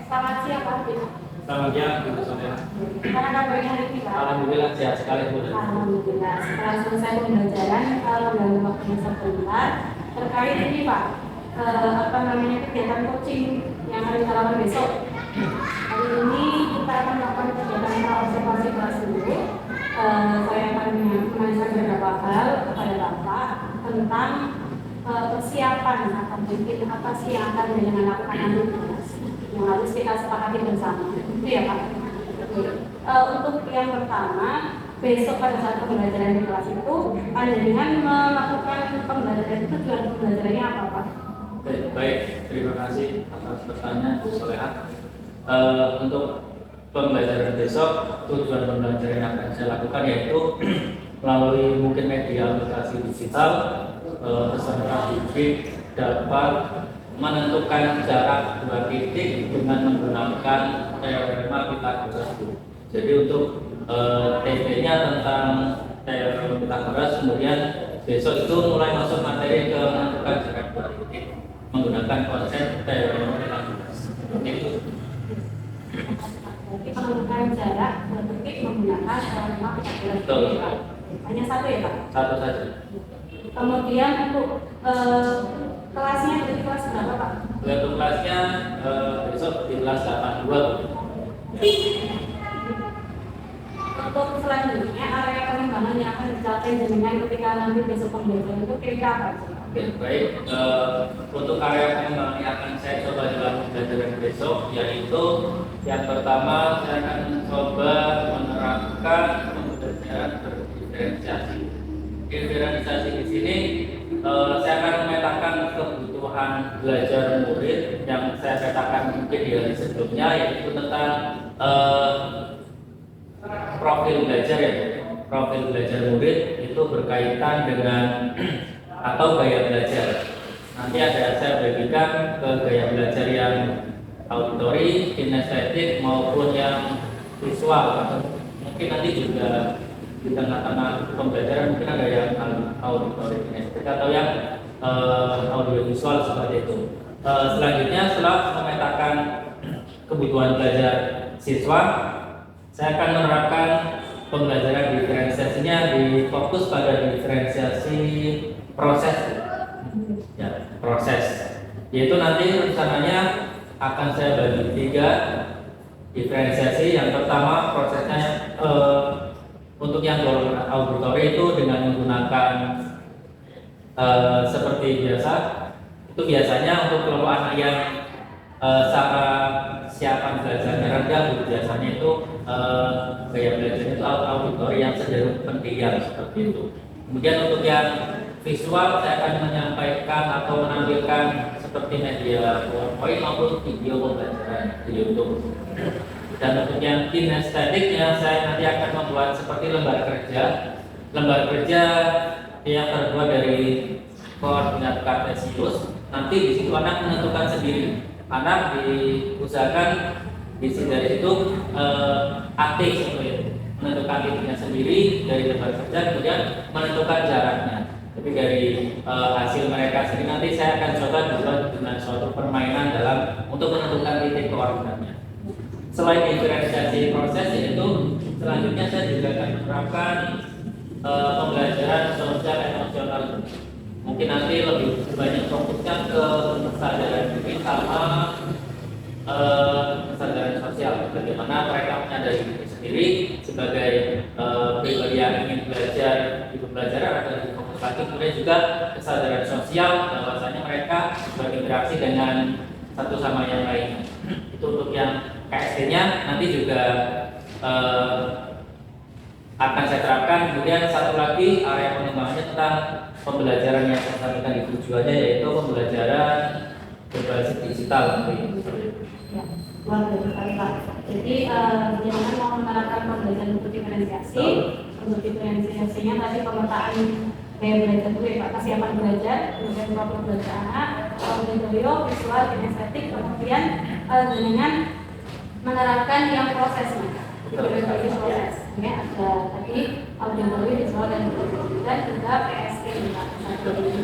Selamat siang Pak. Selamat siang, Bu Sonia. Gimana kabarnya hari ini Pak? Alhamdulillah sehat sekali, Bu. Alhamdulillah. Setelah selesai pembelajaran, mengganggu waktunya sebentar terkait ini Pak, kegiatan coaching yang akan kita lakukan besok. Hari ini kita akan melakukan kegiatan observasi kelas dulu. Saya akan mengajarkan beberapa hal kepada Bapak tentang persiapan atau mungkin apa sih yang akan dengan lakukan nanti yang harus kita sepakati bersama. Itu ya Pak. Untuk yang pertama, besok pada saat pembelajaran di kelas itu, dengan melakukan pembelajaran itu tujuan pembelajarannya apa Pak? Baik, terima kasih atas pertanyaan Bu Soleha. Untuk pembelajaran besok, tujuan pembelajaran yang akan saya lakukan yaitu melalui mungkin media aplikasi digital, peserta didik dapat menentukan jarak 2 titik dengan menggunakan teorema Pythagoras. Jadi untuk TP-nya tentang teorema Pythagoras, kemudian besok itu mulai masuk materi ke menentukan jarak 2 titik menggunakan konsep teorema Pythagoras. Seperti itu. Jadi menentukan jarak 2 titik menggunakan teorema Pythagoras. Betul. Hanya satu ya Pak? Satu saja. Kemudian untuk kelasnya dari kelas berapa Pak? Untuk kelasnya besok di kelas 82. Untuk selanjutnya area pengembangan yang akan dicapai dengan ketika nanti besok pembelajaran itu kira apa? Baik, untuk area pengembangan yang akan saya coba dalam pembelajaran besok yaitu yang pertama saya akan coba menerapkan pembelajaran berdiferensiasi. Diferensiasi di sini saya akan memetakan kebutuhan belajar murid yang saya petakan mungkin di hari sebelumnya, yaitu tentang profil belajar ya. Profil belajar murid itu berkaitan dengan atau gaya belajar. Nanti ada saya bagikan ke gaya belajar yang auditori, kinestetik maupun yang visual. Atau mungkin nanti juga di tengah-tengah pembelajaran mungkin ada yang auditori kinestetik atau yang audiovisual seperti itu. Selanjutnya setelah memetakan kebutuhan belajar siswa, saya akan menerapkan pembelajaran diferensiasinya di fokus pada diferensiasi proses, ya, proses. Yaitu nanti rencananya akan saya bagi 3 diferensiasi. Yang pertama prosesnya untuk yang golongan auditori itu dengan menggunakan seperti biasa. Itu biasanya untuk kelompok anak yang secara siapan belajarnya rendah, biasanya itu gaya belajarnya itu auditori yang cenderung pendiam seperti itu. Kemudian untuk yang visual saya akan menyampaikan atau menampilkan seperti media PowerPoint maupun video pembelajaran di YouTube. Dan untuk yang kinestetiknya saya nanti akan membuat seperti lembar kerja. Lembar kerja yang terbuat dari koordinat kartesius. Nanti di situ anak menentukan sendiri. Anak diusahakan dari situ aktif seperti itu. Menentukan titiknya sendiri dari lembar kerja, kemudian menentukan jaraknya. Tapi dari hasil mereka sendiri nanti saya akan coba dibuat dengan suatu permainan dalam untuk menentukan titik koordinatnya. Selain diferensiasi proses yaitu selanjutnya saya juga akan menerapkan pembelajaran sosial emosional. Mungkin nanti lebih banyak fokusnya ke kesadaran diri sama kesadaran sosial. Bagaimana mereka menyadari diri sendiri sebagai pribadi yang ingin belajar di pembelajaran atau di fokus lagi. Kemudian juga kesadaran sosial bahwasanya mereka berinteraksi dengan satu sama yang lain. Itu untuk yang KSD-nya nanti juga akan saya terapkan. Kemudian satu lagi area pengembangannya tentang pembelajaran yang saya sampaikan di tujuannya yaitu pembelajaran berbasis digital nanti. Ya, luar biasa Pak. Jadi jangan mau menerapkan pembelajaran untuk diferensiasi. Untuk diferensiasinya tadi pemetaan gaya belajar dulu ya Pak, kesiapan belajar, kemudian profil belajar anak, auditorio, visual, kinestetik, kemudian dengan menerapkan yang prosesnya. Berbagai proses. Ya, ada tadi auditorio, visual dan juga PSK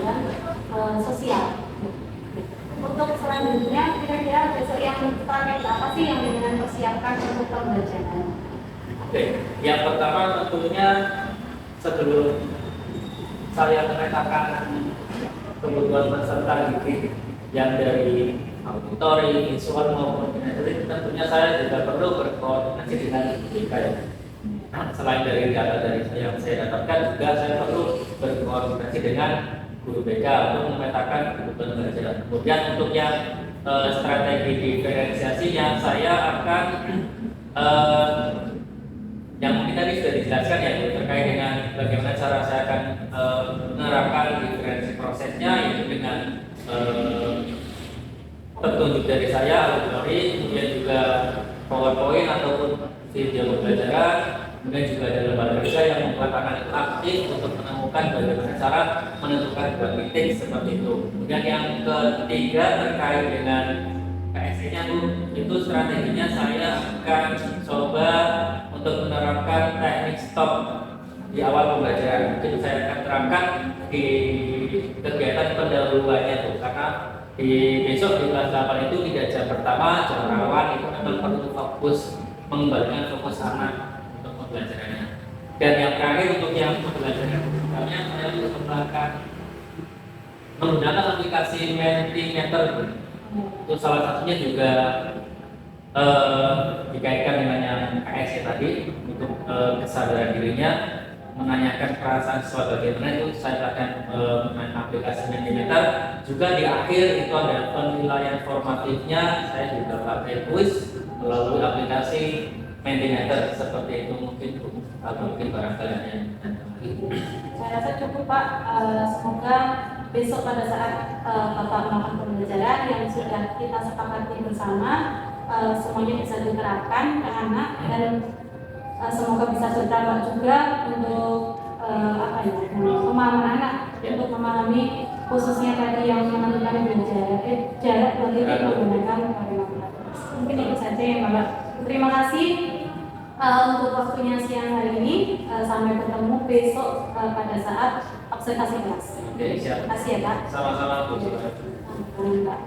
dan sosial. untuk selanjutnya kira-kira besok yang strategi apa sih yang dengan persiapkan untuk pembelajaran? Oke, yang pertama tentunya sebelum saya memetakan kebutuhan peserta didik yang dari auditori, visual maupun kinesis, tentunya saya juga perlu berkoordinasi dengan BK. Selain dari data dari saya yang saya dapatkan, juga saya perlu berkoordinasi dengan guru BK untuk memetakan kebutuhan pelajaran. Kemudian untuk yang strategi diferensiasinya, saya akan yang mungkin tadi sudah dijelaskan ya terkait dengan bagaimana cara saya akan menerapkan diferensi prosesnya, yaitu dengan petunjuk dari saya, auditori, kemudian juga PowerPoint ataupun video pembelajaran, kemudian juga ada lembaga kerja yang membuat anak itu aktif untuk menemukan bagaimana cara menentukan dua titik seperti itu. Kemudian yang ketiga terkait dengan PSC-nya itu strateginya saya akan coba untuk menerapkan teknik stop di awal pembelajaran. Itu saya akan terapkan di kegiatan pendahuluannya tuh, karena di besok di kelas 8 itu 3 jam pertama jam rawan itu memang perlu fokus, mengembalikan fokus anak untuk pembelajarannya. Dan yang terakhir untuk yang pembelajaran misalnya saya mengembangkan menggunakan aplikasi Mentimeter. Itu salah satunya juga dikaitkan dengan yang KSC tadi untuk kesadaran dirinya, menanyakan perasaan siswa bagaimana, itu saya akan main aplikasi Mentimeter. Juga di akhir itu ada penilaian formatifnya, saya juga pakai kuis melalui aplikasi Mentimeter seperti itu. Mungkin atau mungkin barangkali yang Saya rasa cukup Pak. Semoga besok pada saat Bapak melakukan pembelajaran yang sudah kita sepakati bersama, semuanya bisa diterapkan ke anak, dan semoga bisa berdampak juga untuk pemahaman anak, untuk memahami khususnya tadi yang menentukan jarak dan titik menggunakan kalkulator. Mungkin itu saja ya Bapak. Terima kasih untuk waktunya siang hari ini. Sampai ketemu besok pada saat observasi kelas. Oke, siap. Terima kasih ya Pak. Sama-sama Bu. Pak.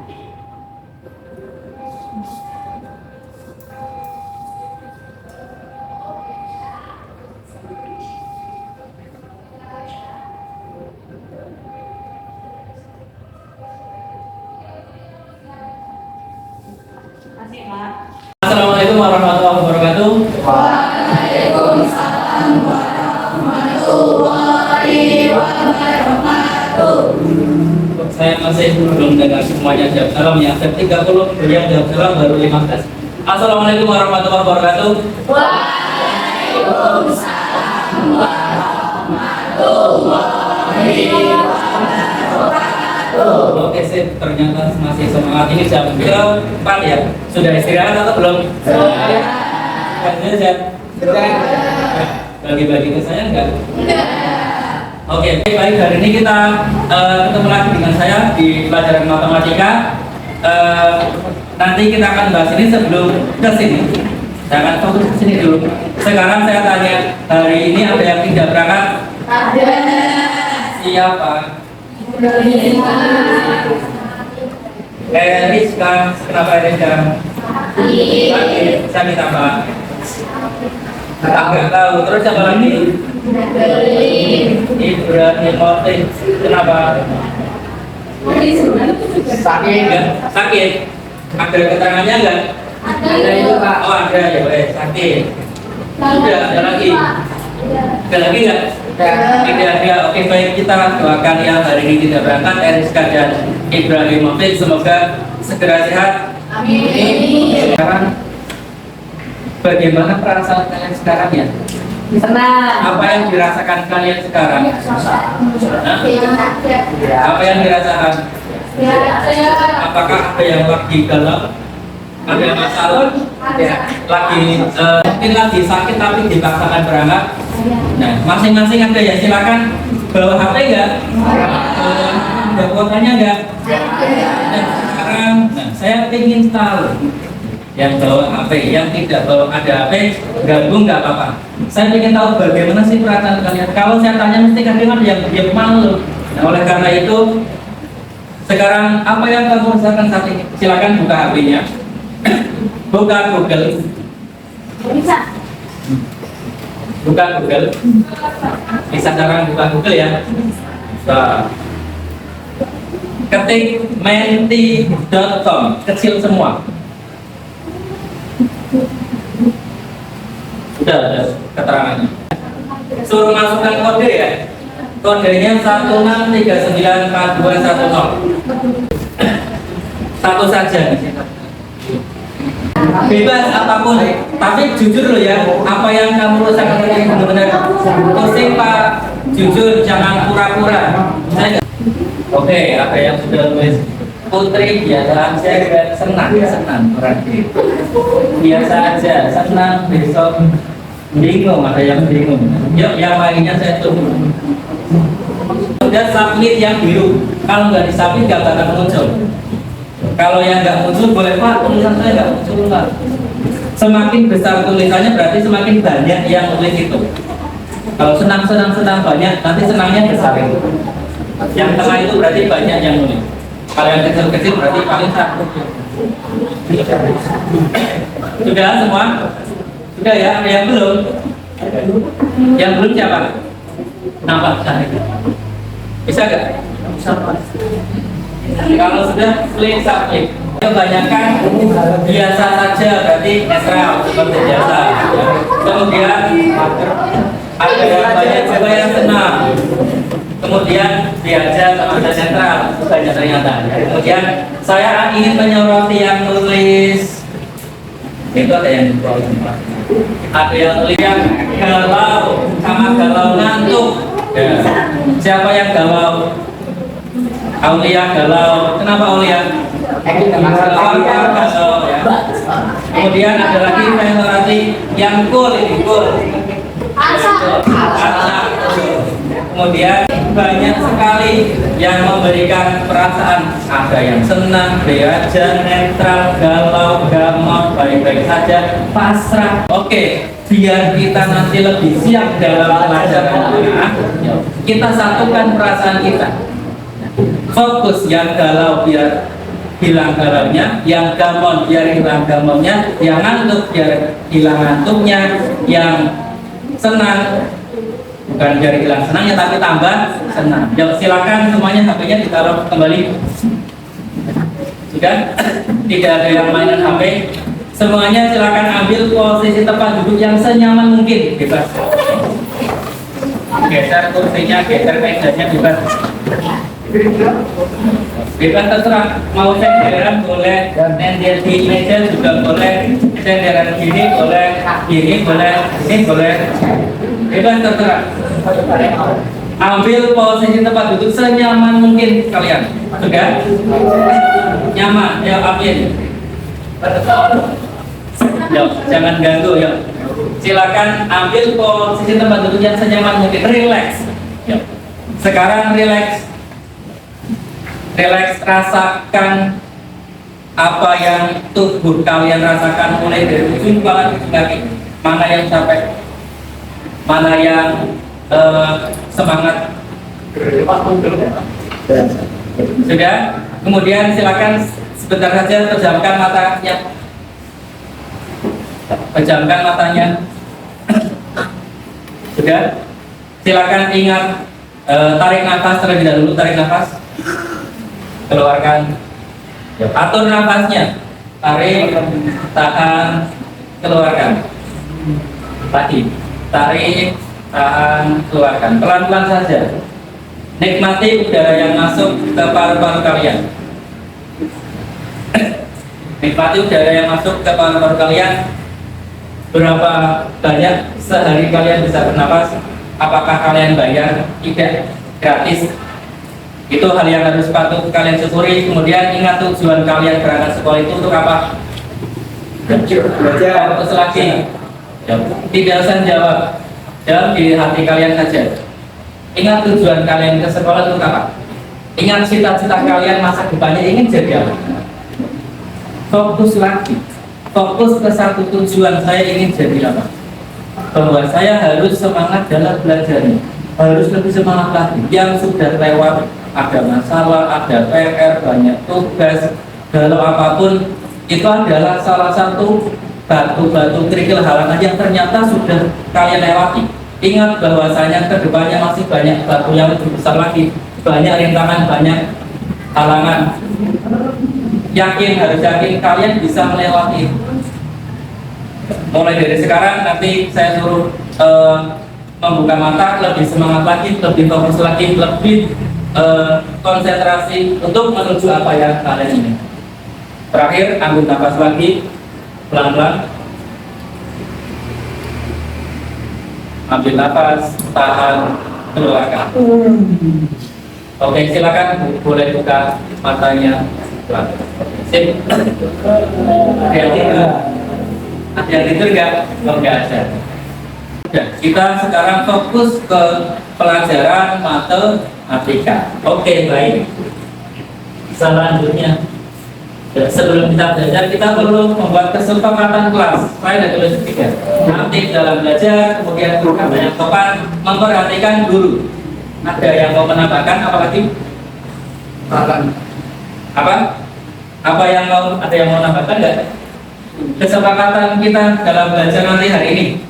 Assalamualaikum warahmatullahi wabarakatuh. Waalaikumsalam warahmatullahi wabarakatuh. Saya masih belum dengar semuanya jawab salam ya. 30 yang jawab salam baru 15. Assalamualaikum warahmatullahi wabarakatuh. Waalaikumsalam warahmatullahi wabarakatuh. Oke sip, ternyata masih semangat. Ini jam berapa ya? Sudah istirahat atau belum? Sudah. Bagi-bagi ke saya enggak? Oke, baik, hari ini kita ketemu lagi dengan saya di pelajaran matematika. Nanti kita akan bahas ini sebelum ke sini. Saya akan fokus ke sini dulu. Sekarang saya tanya, hari ini ada yang tidak berangkat? Ada. Siapa? Rizka. Kenapa Rizka? Sakit apa? Enggak tahu. Terus siapa lagi? Ibrahim. Kenapa? Sakit enggak? Sakit. Ada keterangannya enggak? Ada itu Pak. Oh ada ya, boleh. Sakit. Sudah, ada lagi? Ada lagi enggak? Tidak ada. Oke, baik, kita doakan yang hari ini tidak berangkat, Eriska dan Ibrahimovic, semoga segera sehat. Amin. Sekarang bagaimana perasaan kalian sekarang ya? Senang. Apa yang dirasakan kalian sekarang? Hah? Apa yang dirasakan? Apakah ada yang lagi galau? Ada yang masalah? Lagi mungkin lagi sakit tapi dipaksakan berangkat. Nah, masing-masing ada ya, silakan bawa HP enggak? Ada kuotanya enggak? Nah, sekarang saya ingin tahu yang bawa HP, yang tidak bawa ada HP, gabung nggak apa-apa. Saya ingin tahu bagaimana sih perasaan kalian. Kalau saya tanya mesti kalian ada yang malu. Nah, oleh karena itu Sekarang apa yang kamu rasakan saat ini? Silakan buka HP-nya. Buka Google. Bisa. Buka Google. Bisa sekarang buka Google ya. Nah, ketik menti.com, kecil semua. Udah keterangannya. Suruh masukkan kode ya. Kodenya 16394210. Satu saja. Bebas apapun, tapi jujur loh ya, apa yang kamu rasakan ini benar-benar pusing Pak, jujur, jangan pura-pura. Oke, ada yang sudah tulis Putri biasa aja, senang berarti biasa aja, senang, besok bingung, ada yang bingung. Yuk, yang lainnya saya tunggu. Sudah submit yang biru, kalau nggak disubmit nggak bakal muncul. Kalau yang nggak muncul boleh Pak, tulisan saya nggak muncul Pak. Semakin besar tulisannya berarti semakin banyak yang nulis itu. Kalau senang banyak, nanti senangnya besar itu. Yang tengah itu berarti banyak yang nulis. Kalau yang kecil-kecil berarti paling satu. Sudah semua? Sudah ya? Ada yang belum? Yang belum siapa? Nampak cari. Bisa nggak? Kalau sudah klik submit. Kebanyakan biasa saja berarti netral seperti biasa. Kemudian ada yang banyak juga yang senang. Kemudian diajar sama ada netral banyak ternyata. Kemudian saya ingin menyoroti yang nulis itu ada yang nulis yang galau sama galau ngantuk. Ya. Siapa yang galau? Aulia galau. Kenapa Aulia? Galau ya. Kemudian ada lagi menyoroti yang cool ini cool. Kemudian banyak sekali yang memberikan perasaan, ada yang senang, beaja, netral, galau, gamot, baik-baik saja, pasrah. Oke, biar kita nanti lebih siap dalam pelajaran kita satukan perasaan kita. Fokus yang galau biar hilang galaunya, yang gamon biar hilang gamonnya, yang ngantuk biar hilang ngantuknya, yang senang bukan biar hilang senangnya tapi tambah senang. Ya, silakan semuanya HP-nya ditaruh kembali. Sudah? Tidak ada yang mainan HP. Semuanya silakan ambil posisi tempat duduk yang senyaman mungkin, bebas. Geser kursinya, geser mejanya bebas. Bebas terserah, mau senderan boleh, senderan di meja juga boleh, senderan gini boleh, ini boleh, bebas terserah. Ambil posisi tempat duduk senyaman mungkin kalian, sudah? Nyaman, ya ambil. Yuk, jangan ganggu ya. Silakan ambil posisi tempat duduk yang senyaman mungkin, relax. Yuk. Sekarang relax. Relax, rasakan apa yang tubuh kalian rasakan mulai dari ujung kepala ke ujung kaki. Mana yang capek, mana yang semangat. Sudah? Kemudian silakan sebentar saja pejamkan matanya. Pejamkan matanya. Sudah? Silakan ingat tarik nafas terlebih dahulu, tarik nafas. Keluarkan, atur nafasnya, tarik, tahan, keluarkan. Tadi, tarik, tahan, keluarkan. Pelan-pelan saja. Nikmati udara yang masuk ke paru-paru kalian. Nikmati udara yang masuk ke paru-paru kalian. Berapa banyak sehari kalian bisa bernapas? Apakah kalian bayar? Tidak, gratis. Itu hal yang harus patut kalian syukuri. Kemudian ingat tujuan kalian berangkat sekolah itu untuk apa? Terus lagi, tidak usah jawab, jawab di hati kalian saja. Ingat tujuan kalian ke sekolah untuk apa? Ingat cita-cita kalian masa depannya ingin jadi apa? Fokus lagi, fokus ke satu tujuan, saya ingin jadi apa? Bahwa saya harus semangat dalam belajarnya, harus lebih semangat lagi. Yang sudah lewat ada masalah, ada PR, banyak tugas, galau apapun, itu adalah salah satu batu-batu kerikil halangan yang ternyata sudah kalian lewati. Ingat bahwasanya kedepannya masih banyak batu yang lebih besar lagi, banyak rintangan, banyak halangan. Yakin, harus yakin kalian bisa melewati. Mulai dari sekarang nanti saya suruh membuka mata, lebih semangat lagi, lebih fokus lagi, lebih konsentrasi untuk menuju apa yang kalian ingin. Terakhir, ambil nafas lagi, pelan-pelan. Ambil nafas, tahan, keluarkan. Oke, silakan boleh buka matanya. Sip. Ada yang tidur? Ada yang tidur nggak? Oh, nggak ada. Ya, kita sekarang fokus ke pelajaran matematika. Oke, baik. Selanjutnya, sebelum kita belajar, kita perlu membuat kesepakatan kelas. Saya ada tulis 3. Aktif dalam belajar, kemudian banyak sopan, memperhatikan guru. Ada yang mau menambahkan? Apalagi? Apa? Apa yang mau? Ada yang mau menambahkan nggak? Kesepakatan kita dalam belajar nanti hari ini.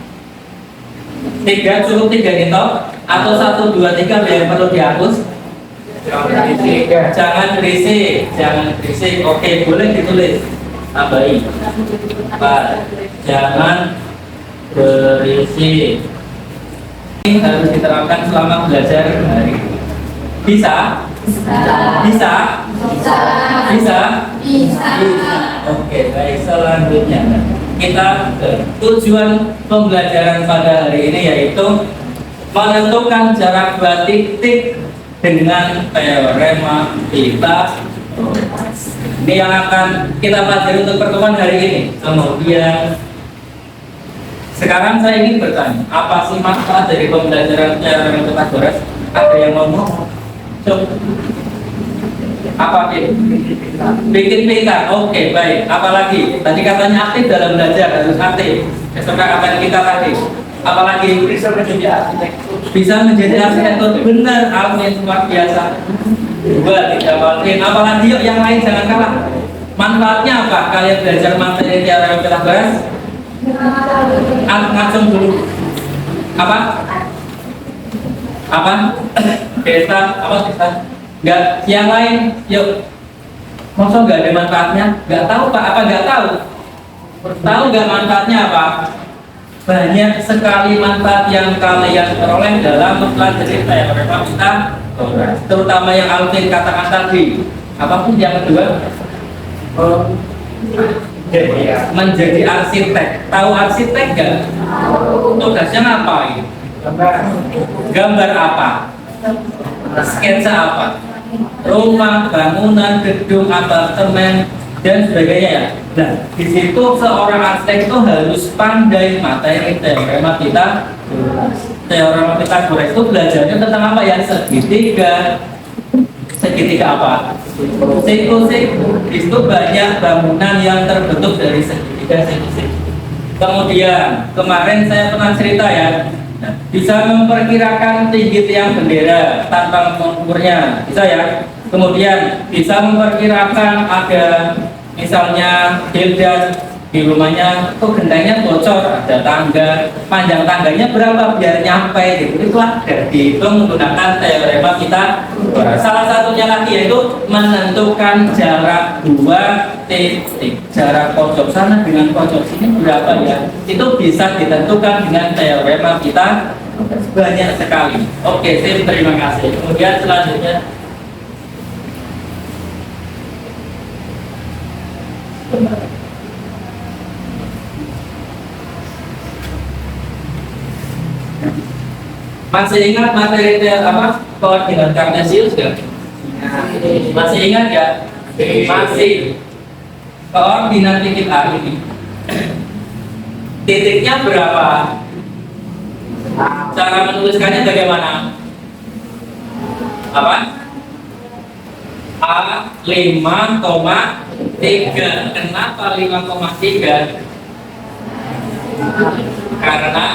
3 cukup 3 gitu, atau 1, 2, 3 yang perlu dihapus. Jangan berisik, jangan berisik. Oke, boleh ditulis. Tambahin. Jangan berisik. Ini harus diterapkan selama belajar hari ini. Bisa? Bisa? Bisa? Oke, baik. Selanjutnya kita tujuan pembelajaran pada hari ini yaitu menentukan jarak 2 titik dengan teorema Pythagoras. Ini yang akan kita pelajari untuk pertemuan hari ini. Kemudian sekarang saya ingin bertanya, apa sih manfaat dari pembelajaran teorema Pythagoras? Ada yang ngomong? Coba. Apa itu? Bikin pita. Oke, baik. Apalagi? Tadi katanya aktif dalam belajar, harus aktif. Seperti apa kita tadi? Apalagi bisa menjadi arsitektur. Bisa menjadi arsitektur. Benar, amin, luar biasa. 2, 3 mungkin. Apalagi yuk yang lain jangan kalah. Manfaatnya apa? Kalian belajar materi teorema Pythagoras? Ngacung dulu. Apa? Desa? Apa desa? Enggak, yang lain, yuk. Masa nggak ada manfaatnya? Nggak tahu Pak, apa nggak tahu? Tahu nggak manfaatnya apa? Banyak sekali manfaat yang kalian peroleh dalam mempelajari teorema Pythagoras. Terutama yang Alvin katakan tadi. Apapun yang kedua, menjadi arsitek. Tahu arsitek nggak? Tugasnya ngapain? Gambar apa? Sketsa apa? Rumah, bangunan, gedung, apartemen, dan sebagainya ya. Nah, di situ seorang arsitek itu harus pandai materi teorema Pythagoras. Teorema Pythagoras itu belajarnya tentang apa ya? Segitiga. Segitiga apa? Siklusik. Di situ banyak bangunan yang terbentuk dari segitiga siklusik. Kemudian kemarin saya pernah cerita ya. Nah, bisa memperkirakan tinggi tiang bendera tanpa mengukurnya, bisa ya. Kemudian bisa memperkirakan ada misalnya Hilda di rumahnya tuh gentengnya bocor, ada tangga, panjang tangganya berapa biar nyampe gitu. Itu ada dihitung menggunakan teorema Pythagoras. Salah satunya lagi yaitu menentukan jarak 2 titik. Jarak pojok sana dengan pojok sini berapa ya? Itu bisa ditentukan dengan teorema Pythagoras. Banyak sekali. Oke, terima kasih. Kemudian selanjutnya masih ingat materi apa koordinat kartesius nggak? Masih ingat ya? Masih. Koordinat titik A ini titiknya berapa? Cara menuliskannya bagaimana? Apa? A 5,3. Kenapa 5,3? Karena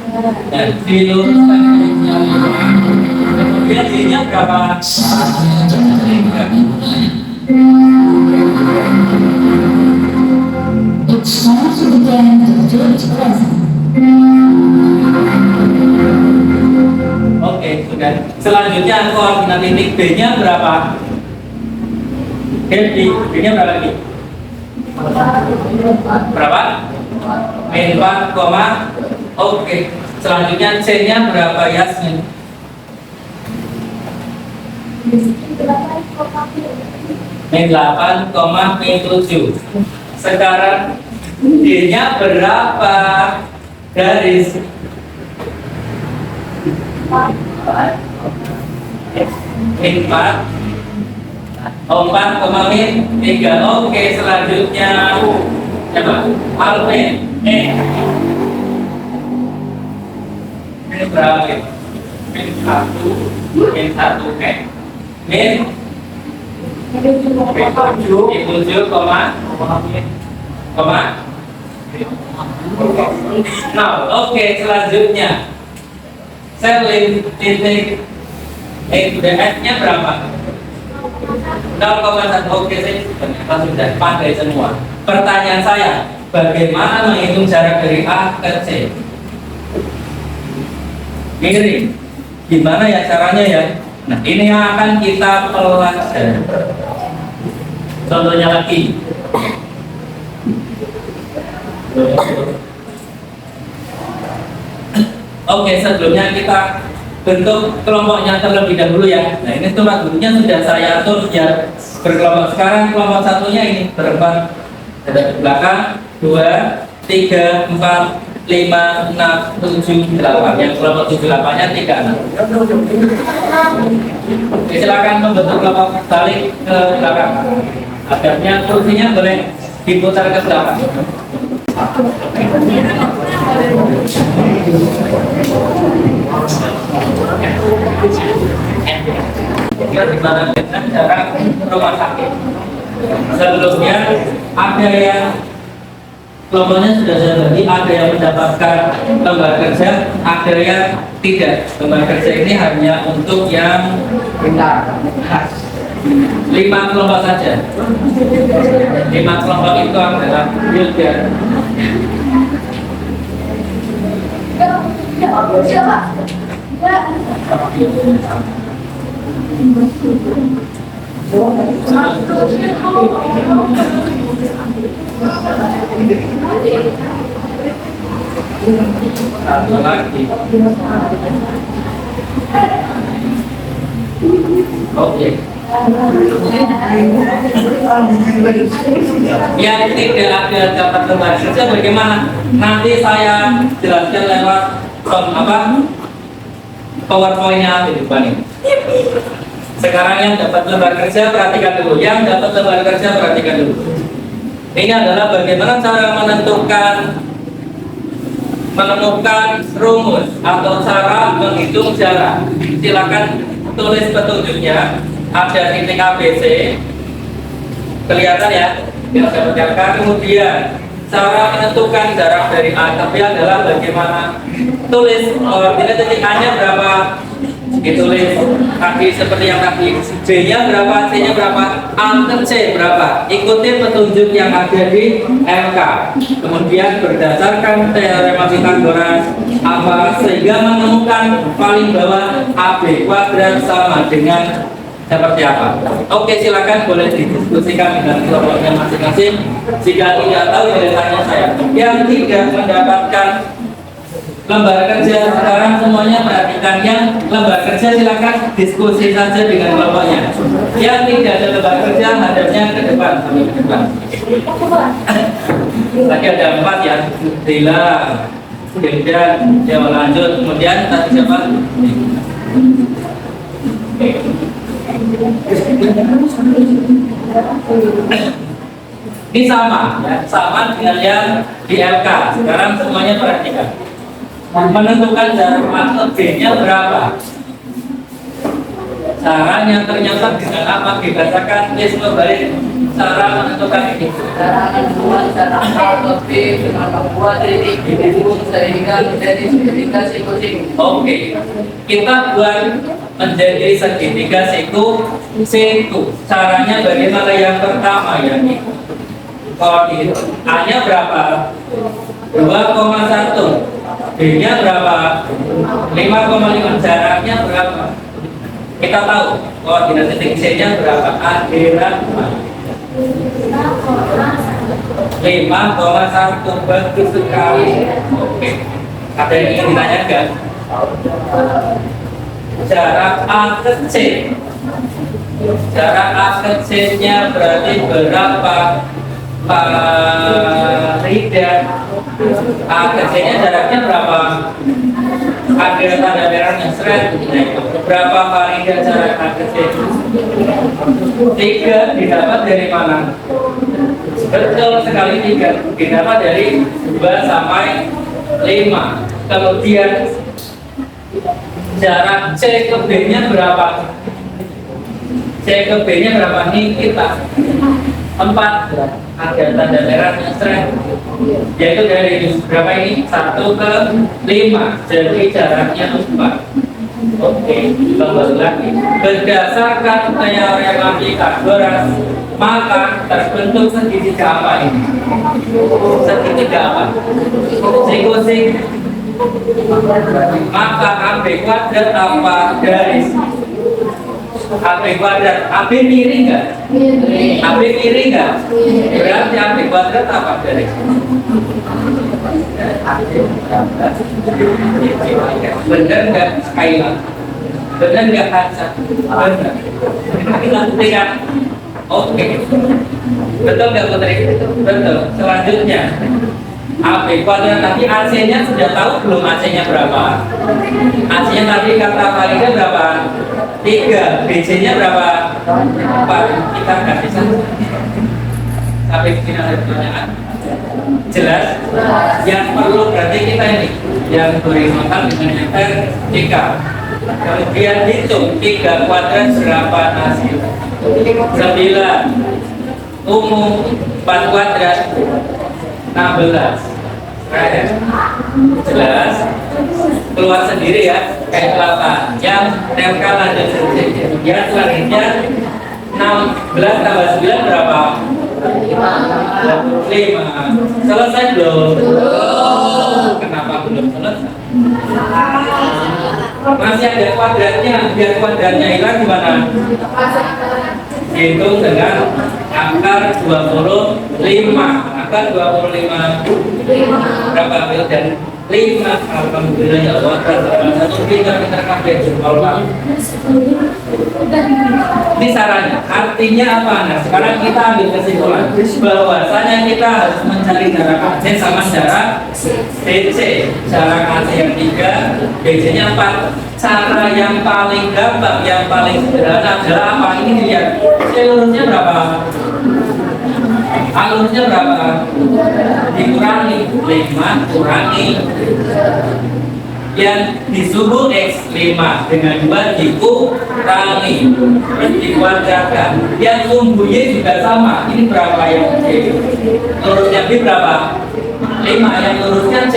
Dan diluruskan Y-nya 5. Kemudian Y-nya berapa? 3. It's time to begin the date present. Oke, sudah. Selanjutnya koordinat titik B-nya berapa? B-nya berapa lagi? Berapa? Min 4, oke. Selanjutnya C-nya berapa, Yasmin? Min 8, min 7. Sekarang D-nya berapa? Garis min 4, 4, min 3. Oke, selanjutnya coba Alvin. Ini berapa? Min 1, min 1, min 7, nah, oke, selanjutnya sel titik XDF-nya berapa? 0,1. Oke, saya sudah pandai semua. Pertanyaan saya, bagaimana menghitung jarak dari A ke C? Miring. Gimana ya caranya ya? Nah, ini yang akan kita pelajari. Contohnya lagi. Oke, sebelumnya kita bentuk kelompoknya terlebih dahulu ya. Nah, ini tempat duduknya sudah saya atur biar berkelompok. Sekarang kelompok satunya ini berempat. Ada di belakang 2, 3, 4, 5, 6, 7, 8. Yang kelompok 7-8-nya 3, 6. Oke, silakan membentuk kelompok balik ke belakang. Agarnya kursinya boleh diputar ke belakang. Gimana dengan jarak rumah sakit? Sebelumnya ada yang kelompoknya sudah saya bagi, ada yang mendapatkan lembar kerja, ada yang tidak. Lembar kerja ini hanya untuk yang pintar. 5 kelompok saja. 5 kelompok itu adalah yoga. Oke. Yang tidak ada dapat lembar kerja bagaimana? Nanti saya jelaskan lewat PowerPoint-nya di depan ini. Sekarang yang dapat lembar kerja perhatikan dulu. Yang dapat lembar kerja perhatikan dulu. Ini adalah bagaimana cara menemukan rumus atau cara menghitung jarak. Silakan tulis petunjuknya. Ada titik ABC, kelihatan ya, yang dapat jarak. Kemudian cara menentukan jarak dari A ke B adalah bagaimana tulis koordinat titik A-nya berapa, ditulis tadi seperti yang tadi. B-nya berapa, C-nya berapa, A ke C berapa. Ikuti petunjuk yang ada di MK. Kemudian berdasarkan teorema Pythagoras apa sehingga menemukan paling bawah AB kuadrat sama dengan seperti apa? Oke, silakan boleh didiskusikan dengan kelompoknya masing-masing. Jika tidak tahu boleh tanya saya. Yang tidak mendapatkan lembar kerja sekarang semuanya perhatikan. Yang lembar kerja silakan diskusi saja dengan kelompoknya. Yang tidak ada lembar kerja hadapnya ke depan sampai ke depan. Tadi ada 4 ya. Dila, kemudian Jawa lanjut, kemudian tadi siapa? Ini sama, ya, sama dengan yang di LK. Sekarang semuanya perhatikan. Menentukan jarak A ke B-nya berapa? Caranya ternyata dengan apa? Dibacakan tes kembali cara menentukan ini. Cara menentukan cara A ke B dengan membuat titik dihubung sehingga menjadi segitiga siku-siku. Oke, kita buat menjadi segitiga siku. Caranya bagaimana? Yang pertama ya, koordinat A-nya berapa? 2,1. B-nya berapa? 5,5. Jaraknya berapa? Kita tahu koordinat titik C-nya berapa? Akhiran 5,1. Bagus sekali. Oke. Ada yang ingin ditanyakan? Jarak A ke C. Jarak A ke C-nya berarti berapa? Pak Rida. A ke C-nya jaraknya berapa? Ada tanda merahnya seret. Berapa Farida jarak A ke C? 3 didapat dari mana? Betul sekali, 3 didapat dari 2 sampai 5. Kemudian jarak C ke B-nya berapa? C ke B-nya berapa? Nih kita 4. Ada tanda merahnya seret, yaitu dari berapa ini? 1 ke 5. Jadi jaraknya 4. Oke, kembali lagi. Berdasarkan teorema Pythagoras, maka terbentuk segitiga apa ini? Segitiga apa? Siku-siku. Maka AB kuadrat apa garis? AB kuadrat. AB miring nggak? AB miring nggak? Berarti AB kuadrat apa garis? Benar nggak Kaila? Benar nggak Hansa? Benar. Kita buktikan. Oke. Betul nggak Putri? Betul. Selanjutnya AB kuadrat, tapi AC-nya sudah tahu belum? AC-nya berapa? AC-nya tadi kata Farida berapa? 3. BC-nya berapa? 4. Kita kasih saja. Sampai final ada pertanyaan. Jelas? Yang perlu berarti kita ini yang horizontal dengan yang vertikal. Kemudian hitung 3 kuadrat berapa hasil? 9. Umum 4 kuadrat 16. Jelas? Keluar sendiri ya, kayak kelapa. Yang tempel lanjut saja. Yang selanjutnya 16 tambah 9 berapa? 5. Selesai belum? Kenapa belum selesai? Masih ada kuadratnya. Biar kuadratnya hilang gimana? Hitung dengan akar 25. Akar 25 berapa? Dan 5. Alhamdulillah ya Allah. Satu pintar kabeh Allah. Ini sarannya. Artinya apa? Nah, sekarang kita ambil kesimpulan bahwasanya kita harus mencari jarak AC sama jarak DC. Jarak AC yang 3, DC-nya 4. Cara yang paling gampang, yang paling sederhana adalah apa? Ini dilihat. Lurusnya berapa? Alurnya berapa? Dikurangi 5 kurangi yang disuruh X5 dengan 2 dikurangi terus dikuadratkan. Yang sumbunya juga sama. Ini berapa yang C? Lurusnya B berapa? 5. Yang lurusnya C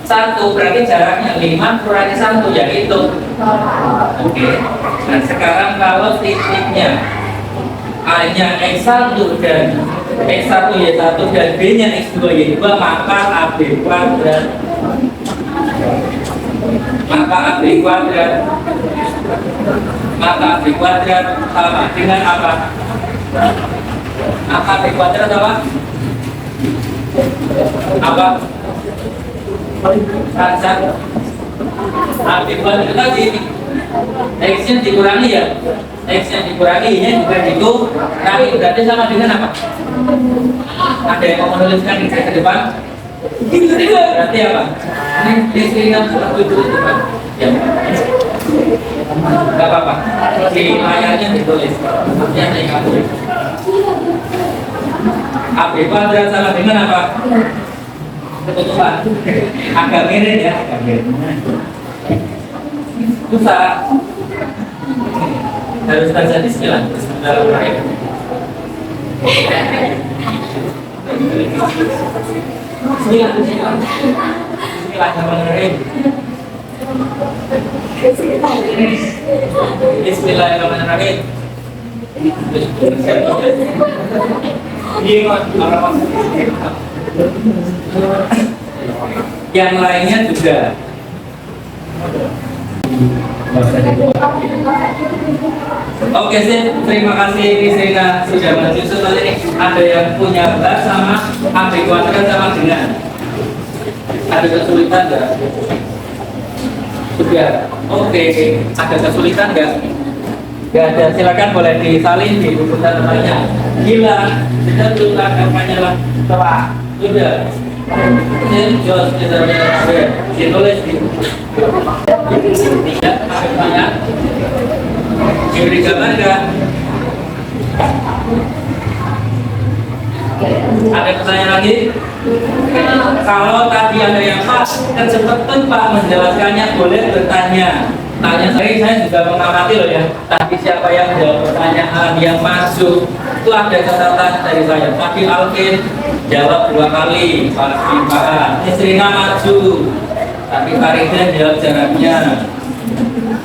1. Berarti jaraknya 5 kurangi 1 ya itu. Oke. Nah sekarang kalau titiknya A-nya X1 dan X1 Y1 dan B-nya X2 Y2, maka AB kuadrat sama dengan apa? AB kuadrat apa? Rasa AB kuadrat tadi X-nya dikurangi ya, X-nya dikurangi, nya juga dikurangi, berarti sama dengan apa? Ada yang mau menuliskan di ke depan? Berarti apa? Ini disini kan seperti itu kan? Ya, nggak apa-apa. Di layarnya ditulis. Artinya saya kasih. AB kuadrat sama dengan apa? Ketutupan. Agak miring ya, agak miring. Susah. Harus terjadi sembilan. Bismillahirrahmanirrahim. Bismillahirrahmanirrahim. Bismillahirrahmanirrahim. Yang lainnya juga. Oke sih, terima kasih Nisrina sudah maju. Setelah ini ada yang punya belas sama ambil kuadrat sama dengan. Ada kesulitan nggak? Sudah. Oke, ada kesulitan nggak? Nggak ada. Silakan boleh disalin di buku catatannya. Gila, kita belum lakukannya lah. Coba. Sudah. Ini jos kita ditulis di tidak ada banyak. Diberi gambar nggak? Ada pertanyaan lagi? Kalau tadi ada yang Pak kecepatan Pak menjelaskannya, boleh bertanya. Tanya saya juga mengamati loh ya. Tapi siapa yang jawab pertanyaan yang masuk itu ada catatan dari saya. Tadi Alvin jawab 2 kali, Pak Bima. Nisrina maju, tapi Farida jawab jaraknya.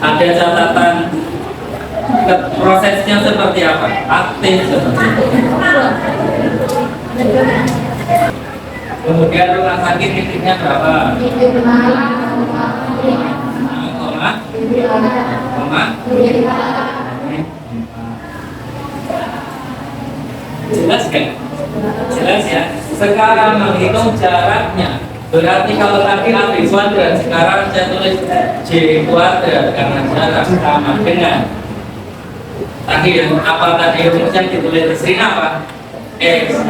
Ada catatan prosesnya seperti apa? Aktif seperti apa? Kemudian rumah sakit titiknya berapa? Koma? Jelas kan? Jelas ya. Sekarang menghitung jaraknya. Berarti kalau tadi A B kuadrat, sekarang saya tulis J kuadrat karena jarak sama dengan tadi yang apa tadi rumusnya ditulis di sini apa? X 2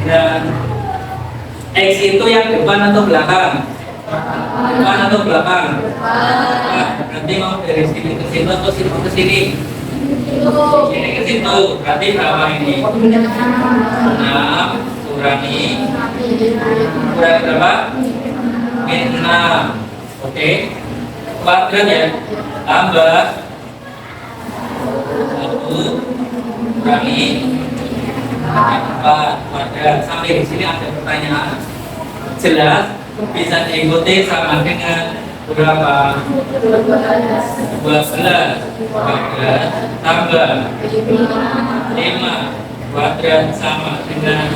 dan X itu yang depan atau belakang? Depan atau belakang? Berarti mau dari sini ke situ atau sini ke sini? Sini ke situ. Berarti berapa ini? 6 kurangi berapa? Min 6. Oke. Kuadrat ya. Tambah 1 kurangi 4 kuadrat. Sampai di sini ada pertanyaan. Jelas? Bisa diikuti sama dengan berapa? 12 kuadrat tambah 5 kuadrat sama dengan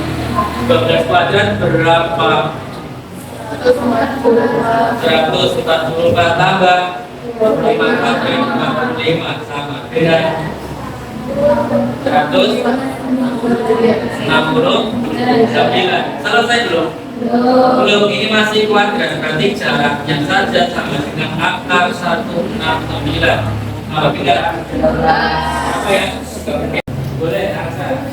12 kuadrat berapa? 144 tambah 5 kuadrat 45 sama dengan 169. Selesai belum? Belum, ini masih kuadrat, berarti jaraknya saja sama dengan akar 169. Mau tidak? Apa ya? Boleh, Aksa.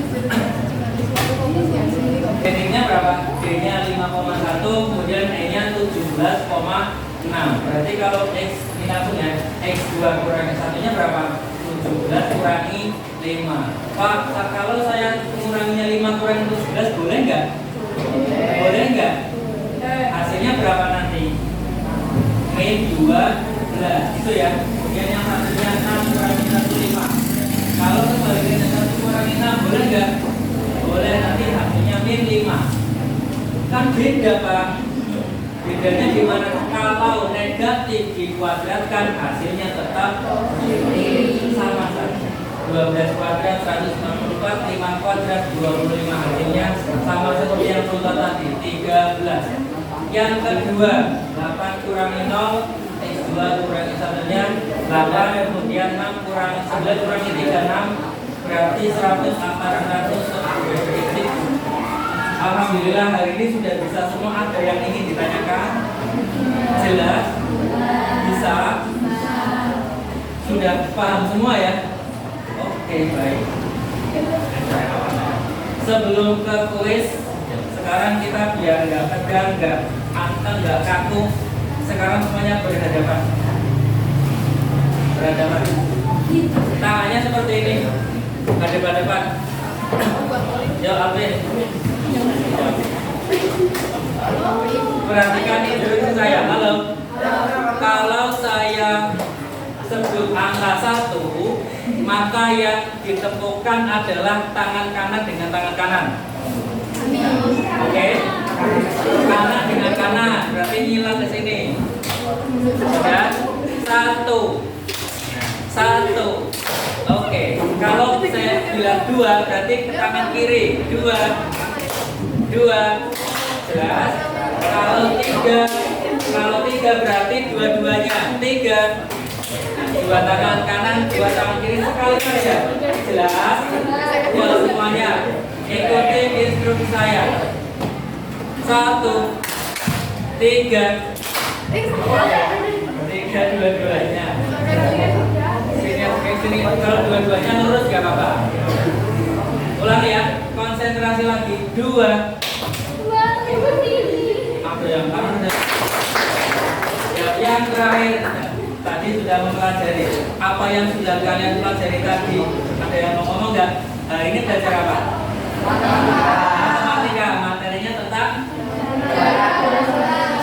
G-nya berapa? G-nya 5,1, kemudian E-nya 17,6. Berarti kalau X ini langsung ya, X2 kurangi 1-nya berapa? 17 kurangi 5. Pak, kalau saya menguranginya 5 kurangi 17, boleh nggak? Boleh nggak? Hasilnya berapa nanti? Min 12 itu ya. Kemudian yang satunya 6 kurangi 15. Kalau sebaliknya 1 kurangi 6 boleh nggak? Boleh, nanti hasilnya min 5. Kan beda Pak. Bedanya di mana? Kalau negatif dikuadratkan hasilnya tetap sama saja. 12 kuadrat 194, 5 kuadrat 25, hasilnya sama seperti yang contoh tadi 13. Yang kedua 8 kurangi 0, X2 kurangi 1-nya 8, kemudian 6 kurangi 11 kurangi 3, 6, berarti 100, 810. Alhamdulillah hari ini sudah bisa semua. Ada yang ingin ditanyakan? Jelas? Bisa? Sudah paham semua ya? Oke, baik. Sebelum ke kuis, sekarang kita biar nggak tegang, nggak anteng, nggak kaku. Sekarang semuanya berhadapan. Berhadapan. Tangannya seperti ini. depan. Yo, Alvin. Perhatikan instruksi saya. Halo. Kalau saya sebut angka 1, maka yang ditemukan adalah tangan kanan dengan tangan kanan. Oke? Kanan dengan kanan, berarti nyilang ke sini. Sudah? 1. Oke. Kalau saya bilang 2, berarti ke tangan kiri. 2. Jelas? Kalau 3 berarti dua-duanya. 3. 2 tangan kanan, 2 tangan kiri sekali saja. Jelas? Buat semuanya. Ikuti instruksi saya. 1, 3. 3 dua-duanya. Sini. Kalau dua-duanya lurus gak apa-apa. Ulang ya. Konsentrasi lagi. 2. Apa yang kamu yang terakhir tadi sudah mempelajari apa yang sudah kalian pelajari tadi. Ada yang mau ngomong nggak? Ini belajar apa? Matematika. Materinya tentang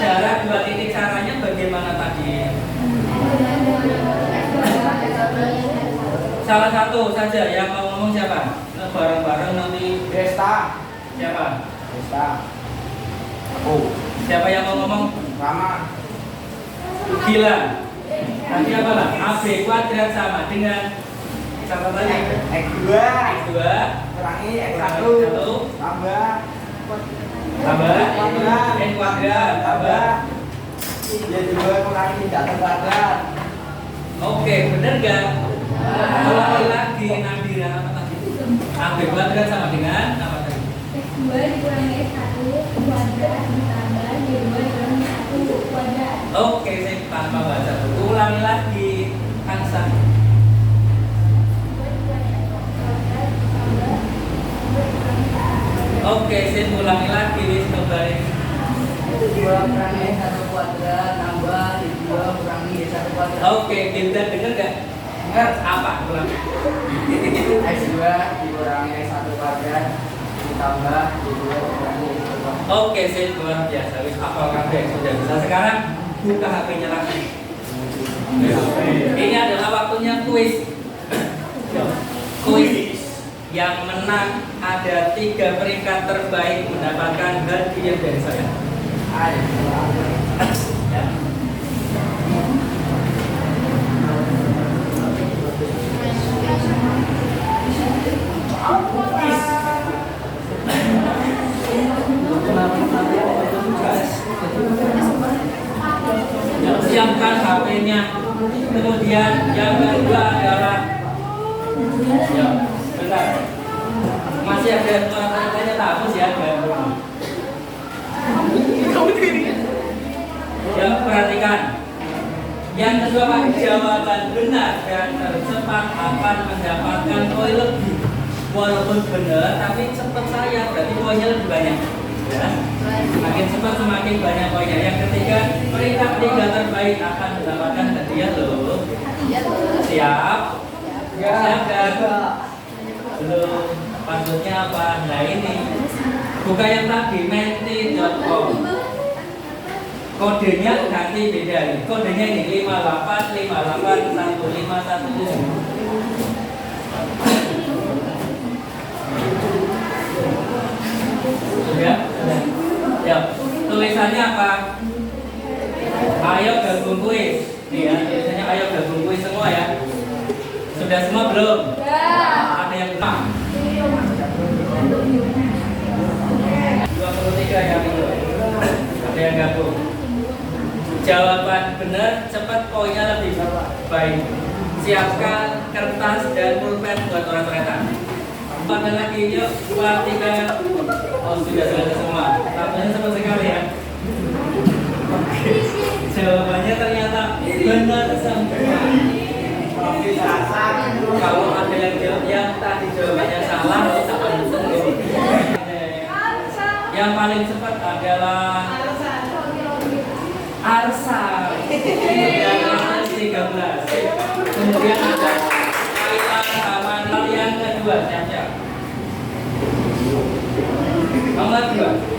jarak 2 titik. Caranya bagaimana tadi? Salah satu saja yang mau ngomong siapa? Bareng-bareng nanti. Desta. Siapa? Desta. Aku. Siapa yang mau ngomong? Rama. Gila. Tadi apa lah? AB kuadrat sama dengan catatannya X2 kurangi X1 tambah N kuadrat tambah Y2 kurangi data kuadrat. Oke, bener gak? Ulangi lagi Nabila apa tadi? AB kuadrat sama dengan apa tadi? X2 dikurangi X1 kuadrat ditambah Y2 dikurangi 1 kuadrat. Oke, saya tanpa baca. Ulangi lagi Kansa. Oke, saya ulangi lagi nih kembali. 2 kurangi 1 kuadrat tambah 2 kurangi 1 kuadrat. Oke, kita dengar gak? Dengar apa? Ulang. X2 dikurangi X1 kuadrat ditambah Y2 kurangi X1 kuadrat. Oke, saya luar biasa. Wis hafal kabeh sudah bisa. Sekarang buka HP-nya lagi. Ini adalah waktunya kuis. Kuis yang menang ada 3 peringkat terbaik mendapatkan hadiah dari saya. Ya. Siapkan HP-nya. Kemudian yang kedua adalah ya, bentar. Masih ada tanya tamu sih ada. Ya, perhatikan. Yang kedua Pak, jawaban benar dan tercepat akan mendapatkan poin lebih. Walaupun benar, tapi cepat saya berarti poinnya lebih banyak. Ya. Semakin cepat semakin banyak poinnya. Yang ketiga, peringkat 3 terbaik akan mendapatkan hadiah loh. Siap? Siap dan belum. Passwordnya apa? Nah ini. Buka yang tadi menti.com. Kodenya ganti beda ini. Kodenya ini 58581517. Sudah? Ya. Tulisannya apa? Ayo gabung kuis. Nih ya, tulisannya ayo gabung kuis semua ya. Sudah semua belum? Ada yang belum? 23 yang belum. Ada yang gabung. Jawaban benar, cepat poinnya lebih baik. Siapkan kertas dan pulpen buat coret-coretan. Pada lagi yuk, 2, 3. Oh sudah selesai semua. Tampaknya cepat sekali ya. Oke. Jawabannya ternyata benar semua. Kalau ada yang jawab yang tadi jawabannya salah, kita paling tunggu. Yang paling cepat adalah Arsa. Yang 13. Kemudian ada Kaila, Aman, yang kedua, siap-siap. Nomor 2.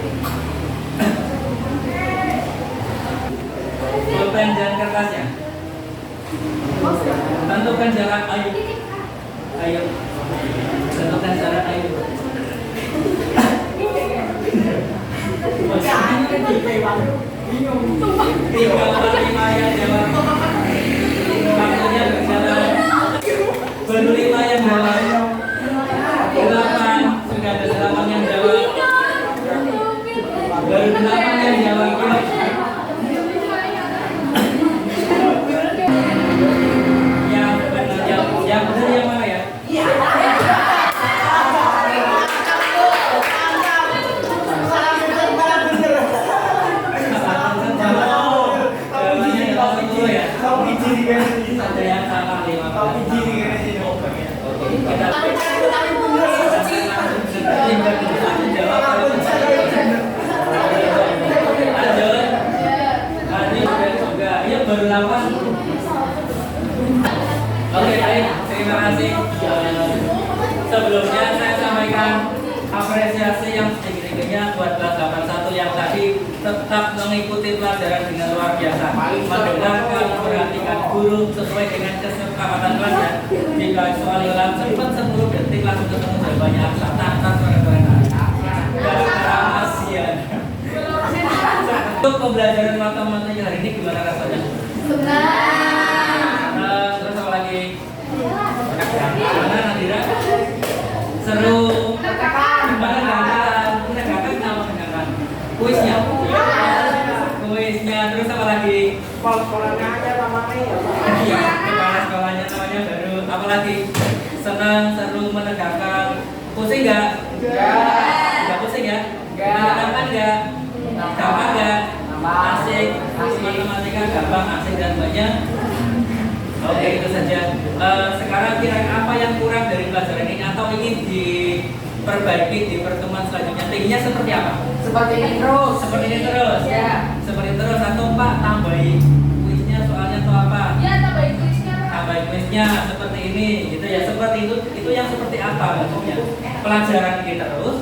Pulpen dan kertasnya. Tentukan jarak, ayo. Ayo. Tentukan jarak, ayo. Tiga orang lima yang jawab. Waktunya berjalan. Baru 5 yang jawab. 8 sudah ada 8 yang jawab. Baru 8 yang jawab. Yang benar yang mana ya? Ada yang salah 15. Baru 8. Oke, baik. Terima kasih. Sebelumnya saya sampaikan apresiasi yang setinggi-tingginya buat kelas 81 yang tadi tetap mengikuti pelajaran dengan luar biasa, mendengarkan, memperhatikan guru sesuai dengan kesepakatan kelas ya. Jika soal ulang cepat 10 detik langsung ketemu jawabannya. Tak suara-suara. Gara-gara ASEAN. Untuk pembelajaran matematika hari ini gimana rasanya? Terus apa lagi? Gimana Nadira? Seru. Menegakkan. Kuisnya. Terus apa lagi? Kepala sekolahnya aja namanya ya Pak. Iya, kepala sekolahnya namanya baru. Apa lagi? Senang, seru, menegakkan. Pusing nggak? Nggak pusing ya? Menegakkan nggak? Gampang nggak? Asik. Matematika gampang, asik dan banyak. Oke, itu saja. Sekarang kira-kira apa yang kurang dari pelajaran ini atau ingin diperbaiki di pertemuan selanjutnya? Tingginya seperti apa? Seperti ini terus. Seperti ini terus. Ya. Seperti terus atau Pak tambahi kuisnya soalnya atau apa? Ya, tambahin kuisnya. Tambahi kuisnya seperti ini, gitu ya. Seperti itu yang seperti apa maksudnya? Pelajaran ini terus.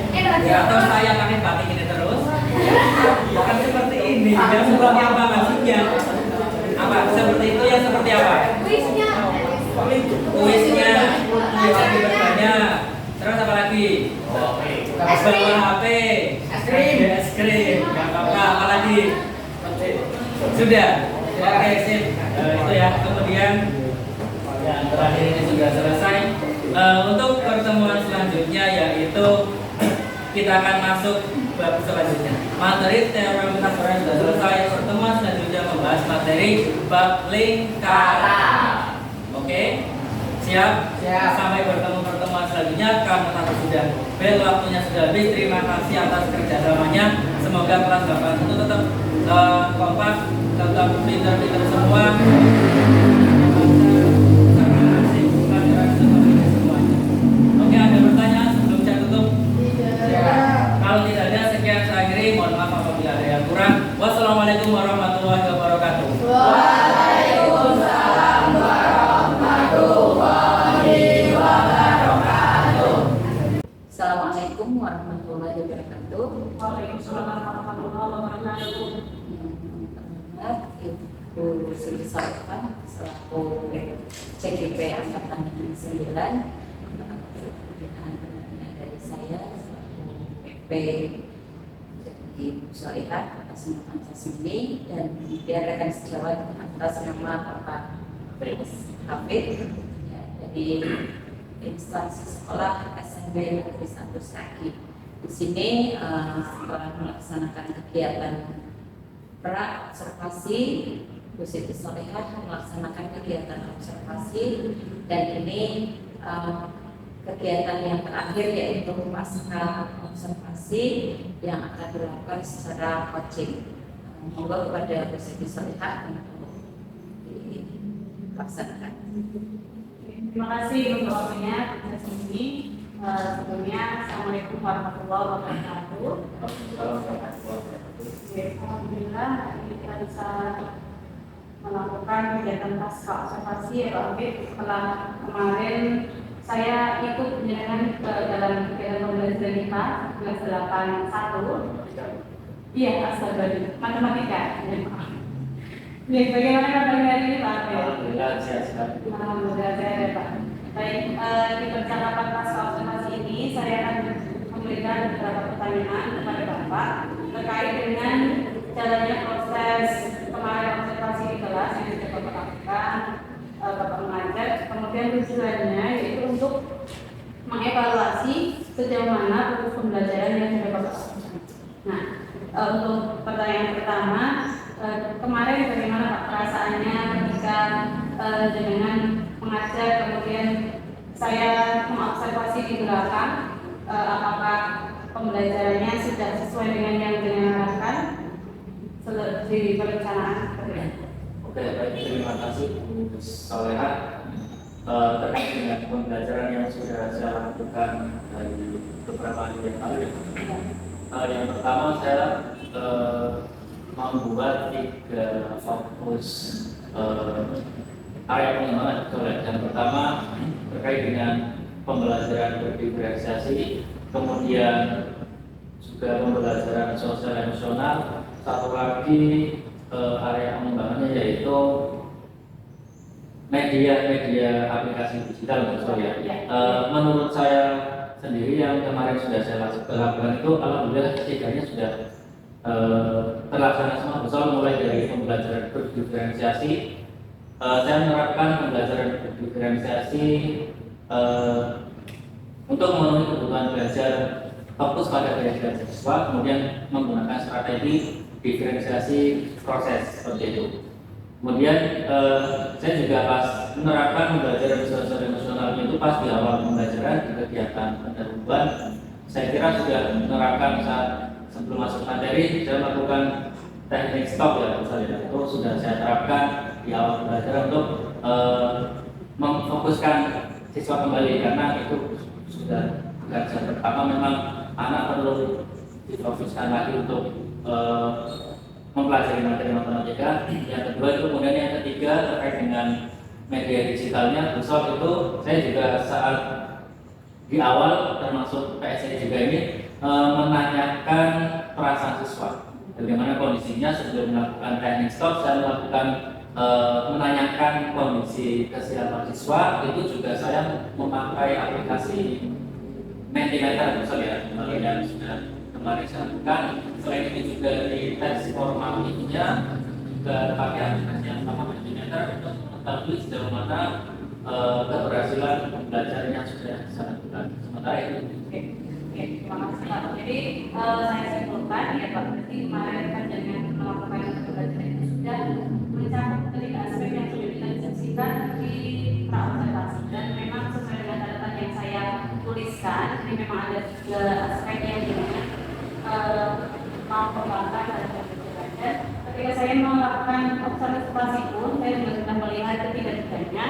Ya, atau saya pakai batik ini terus. Bukan seperti ini. Yang seperti apa maksudnya? Apa? Seperti itu yang seperti apa? Kuisnya. Kuisnya diperbanyak. Terus apa lagi? Bawa HP. Es krim. Gak apa-apa. Apa lagi? Sudah. Oke, sip. Itu ya. Kemudian yang terakhir ini sudah selesai. Untuk pertemuan selanjutnya yaitu kita akan masuk bab selanjutnya. Materi teorema sudah selesai. Pertemuan selanjutnya membahas materi bab lingkaran. Oke? Siap? Siap. Sampai bertemu pertemuan selanjutnya. Karena tadi sudah bel, waktunya sudah habis. Terima kasih atas kerjasamanya. Semoga kelas 8 itu tetap kompak, tetap pintar-pintar semua. Oke, ada pertanyaan sebelum saya tutup? Kalau tidak ada, sekian saya akhiri. Mohon maaf apabila ada yang kurang. Wassalamualaikum warahmatullahi wabarakatuh. Waalaikumsalam warahmatullahi wabarakatuh. Assalamualaikum warahmatullahi wabarakatuh. Waalaikumsalam warahmatullahi wabarakatuh. Ibu Sri Sarpan selaku CGP Angkatan 9 dari saya selaku PP dari Ibu Solihah atas nama Pancasmini dan kemudian rekan sejawat atas nama Bapak Hafid ya, dari instansi sekolah SMP Negeri 1 Saki. Di sini setelah melaksanakan kegiatan pra-observasi, Bu Siti Solihah melaksanakan kegiatan observasi dan ini kegiatan yang terakhir yaitu pasca observasi yang akan dilakukan secara coaching. Monggo kepada Bu Siti Solihah untuk dilaksanakan. Terima kasih untuk waktunya di sini. Sebelumnya, Assalamualaikum warahmatullahi wabarakatuh. Alhamdulillah kita bisa melakukan kegiatan pasca observasi ya Pak Habib setelah kemarin saya ikut dengan dalam kegiatan pembelajaran IPA kelas 81. Iya, astaga, matematika. Ya, maaf. Ya, bagaimana kabar hari ini Pak? Alhamdulillah sehat sekali. Alhamdulillah sehat ya Pak. Baik, di percakapan pasca observasi ini saya akan memberikan beberapa pertanyaan kepada Bapak terkait dengan jalannya proses kemarin observasi di kelas yang sudah Bapak lakukan, Bapak mengajar. Kemudian tujuannya yaitu untuk mengevaluasi sejauh mana proses pembelajaran yang sudah Bapak lakukan. Nah, untuk pertanyaan pertama, kemarin bagaimana Pak perasaannya ketika dengan mengajar, kemudian saya mengobservasi di belakang, apakah pembelajarannya sudah sesuai dengan yang diharapkan di perencanaan? Oke, baik, terima kasih Bu Soleha. Terkait dengan pembelajaran yang sudah saya lakukan dari beberapa hari yang lalu. Yang pertama saya membuat 3 fokus area pengembangan. Yang pertama terkait dengan pembelajaran berdiferensiasi, kemudian juga pembelajaran sosial emosional. Satu lagi area pengembangannya yaitu media aplikasi digital menurut saya. Menurut saya sendiri yang kemarin sudah saya lakukan itu alhamdulillah ketiganya sudah terlaksana semua besar, mulai dari pembelajaran berdiferensiasi. Saya menerapkan pembelajaran berdiferensiasi untuk memenuhi kebutuhan belajar fokus pada gaya belajar siswa, kemudian menggunakan strategi diferensiasi proses seperti itu. Kemudian saya juga pas menerapkan pembelajaran sosial emosional itu pas di awal pembelajaran di kegiatan pendahuluan. Saya kira sudah menerapkan saat sebelum masuk materi, saya melakukan teknik stop ya, misalnya itu sudah saya terapkan di awal pembelajaran untuk memfokuskan siswa kembali, karena itu sudah bukan yang pertama, memang anak perlu difokuskan lagi untuk mempelajari materi matematika. Yang kedua itu, kemudian yang ketiga terkait dengan media digitalnya, Busol itu saya juga saat di awal termasuk PSI juga ini menanyakan perasaan siswa, bagaimana kondisinya sebelum melakukan teknik stop. Saya melakukan menanyakan kondisi kesiapan siswa, itu juga saya memakai aplikasi Mentimeter Busol ya, yang sudah kemarin saya lakukan. Selain itu juga di tes formatifnya juga pakai aplikasi yang sama Mentimeter untuk mengetahui sejauh mana keberhasilan pembelajarannya sudah saya lakukan. Sementara itu. Oke, terima kasih Pak. Jadi saya simpulkan ya Pak, berarti kemarin kan dengan melakukan pembelajaran itu sudah mencakup ketiga aspek yang sudah kita diskusikan di praobservasi, dan memang sesuai dengan catatan yang saya tuliskan, ini memang ada 3 aspek yang dimana mau kembangkan pada pembelajaran. Ketika saya melakukan observasi pun, saya juga sudah melihat ketiga-tiganya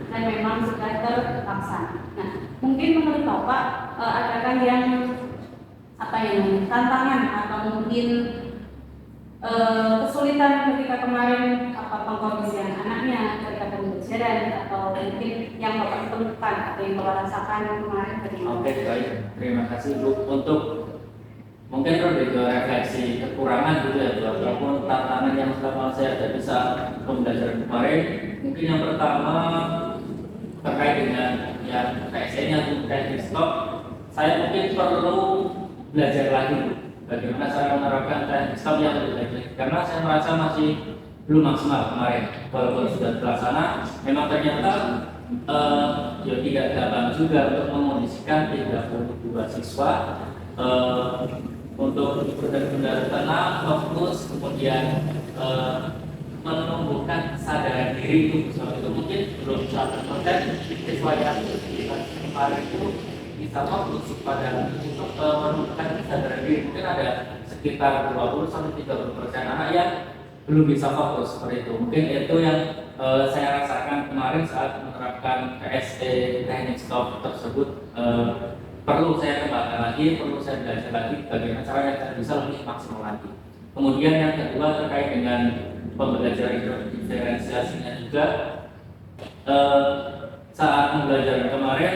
dan memang sudah terlaksana. Nah, mungkin menurut Bapak adakah yang tantangan atau mungkin kesulitan ketika kemarin pengkondisian anaknya ketika pembelajaran, atau mungkin yang Bapak temukan atau yang Bapak rasakan kemarin bagaimana? Oke, baik, terima kasih Bu. Untuk mungkin lebih ke refleksi kekurangan gitu ya Bu, ataupun tantangan yang selama saya hadapi saat pembelajaran kemarin. Mungkin yang pertama terkait dengan yang PSN-nya teknik stop, saya mungkin perlu belajar lagi Bu, bagaimana saya menerapkan teknik stop yang lebih baik, karena saya merasa masih belum maksimal kemarin. Walaupun sudah terlaksana, memang ternyata ya tidak gampang juga untuk mengondisikan 32 siswa untuk benar-benar tenang, fokus, kemudian menumbuhkan kesadaran diri itu. Soal itu mungkin belum 100% siswa yang kemarin itu bisa fokus pada untuk menumbuhkan kesadaran diri. Mungkin ada sekitar 20-30% anak yang belum bisa fokus seperti itu. Mungkin itu yang saya rasakan kemarin saat menerapkan PSE teknik stop tersebut. Perlu saya kembangkan lagi, perlu saya belajar lagi bagaimana caranya saya bisa lebih maksimal lagi. Kemudian yang kedua terkait dengan pembelajaran diferensiasinya juga, saat pembelajaran kemarin